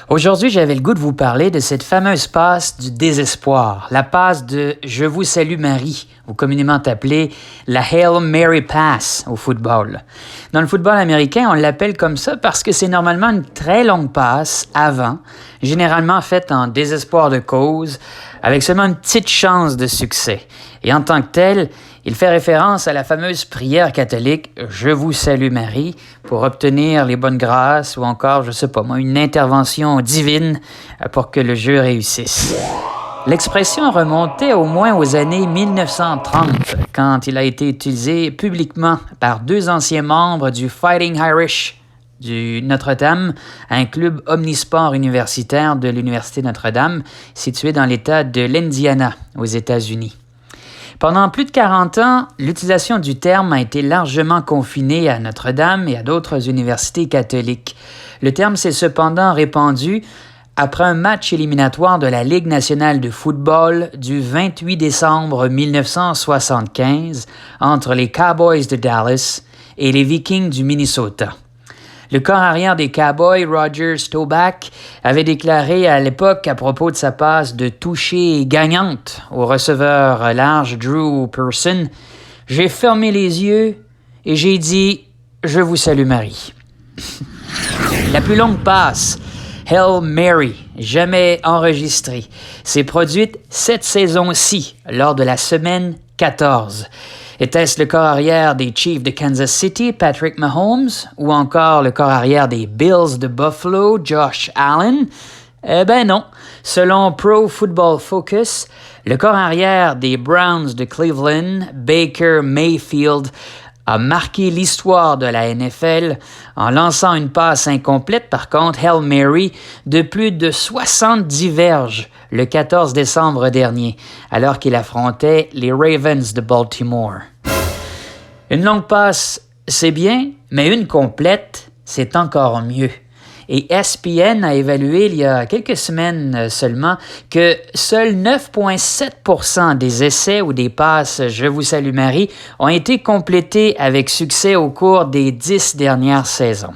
Aujourd'hui, j'avais le goût de vous parler de cette fameuse passe du désespoir, la passe de « Je vous salue Marie », ou communément appelée la Hail Mary Pass au football. Dans le football américain, on l'appelle comme ça parce que c'est normalement une très longue passe avant, généralement faite en désespoir de cause, avec seulement une petite chance de succès. Et en tant que tel, il fait référence à la fameuse prière catholique « Je vous salue Marie » pour obtenir les bonnes grâces ou encore, je sais pas moi, une intervention divine pour que le jeu réussisse. L'expression remontait au moins aux années 1930 quand il a été utilisé publiquement par deux anciens membres du Fighting Irish du Notre-Dame, un club omnisport universitaire de l'Université Notre-Dame situé dans l'État de l'Indiana aux États-Unis. Pendant plus de 40 ans, l'utilisation du terme a été largement confinée à Notre-Dame et à d'autres universités catholiques. Le terme s'est cependant répandu après un match éliminatoire de la Ligue nationale de football du 28 décembre 1975 entre les Cowboys de Dallas et les Vikings du Minnesota. Le corps arrière des Cowboys, Roger Staubach, avait déclaré à l'époque à propos de sa passe de toucher gagnante au receveur large Drew Pearson, « J'ai fermé les yeux et j'ai dit « Je vous salue Marie ». La plus longue passe, Hail Mary, jamais enregistrée, s'est produite cette saison-ci, lors de la semaine 14. Était-ce le corps arrière des Chiefs de Kansas City, Patrick Mahomes, ou encore le corps arrière des Bills de Buffalo, Josh Allen? Eh ben non. Selon Pro Football Focus, le corps arrière des Browns de Cleveland, Baker Mayfield, a marqué l'histoire de la NFL en lançant une passe incomplète, par contre, Hail Mary, de plus de 70 verges le 14 décembre dernier, alors qu'il affrontait les Ravens de Baltimore. Une longue passe, c'est bien, mais une complète, c'est encore mieux. Et ESPN a évalué il y a quelques semaines seulement que seuls 9,7% des essais ou des passes « Je vous salue Marie » ont été complétés avec succès au cours des 10 dernières saisons.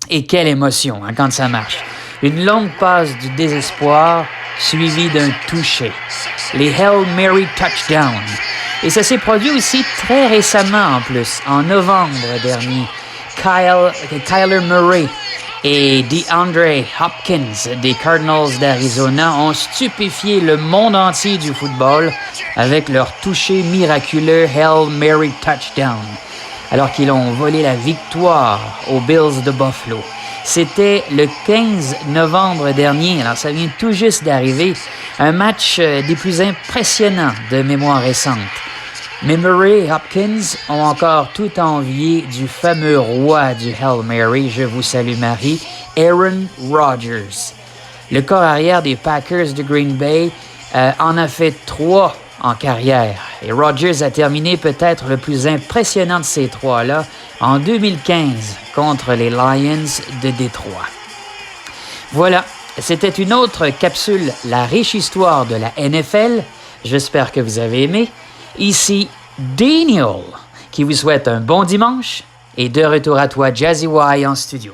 Et quelle émotion quand ça marche! Une longue passe du désespoir suivie d'un toucher. Les Hail Mary Touchdown. Et ça s'est produit aussi très récemment en plus, en novembre dernier. Kyler Murray et DeAndre Hopkins des Cardinals d'Arizona ont stupéfié le monde entier du football avec leur toucher miraculeux Hail Mary Touchdown, alors qu'ils ont volé la victoire aux Bills de Buffalo. C'était le 15 novembre dernier, alors ça vient tout juste d'arriver, un match des plus impressionnants de mémoire récente. Mais Murray et Hopkins ont encore tout envié du fameux roi du Hail Mary, je vous salue Marie, Aaron Rodgers. Le corps arrière des Packers de Green Bay en a fait 3 en carrière. Et Rodgers a terminé peut-être le plus impressionnant de ces 3-là en 2015 contre les Lions de Détroit. Voilà, c'était une autre capsule, la riche histoire de la NFL. J'espère que vous avez aimé. Ici Daniel, qui vous souhaite un bon dimanche et de retour à toi, Jazzy Y en studio.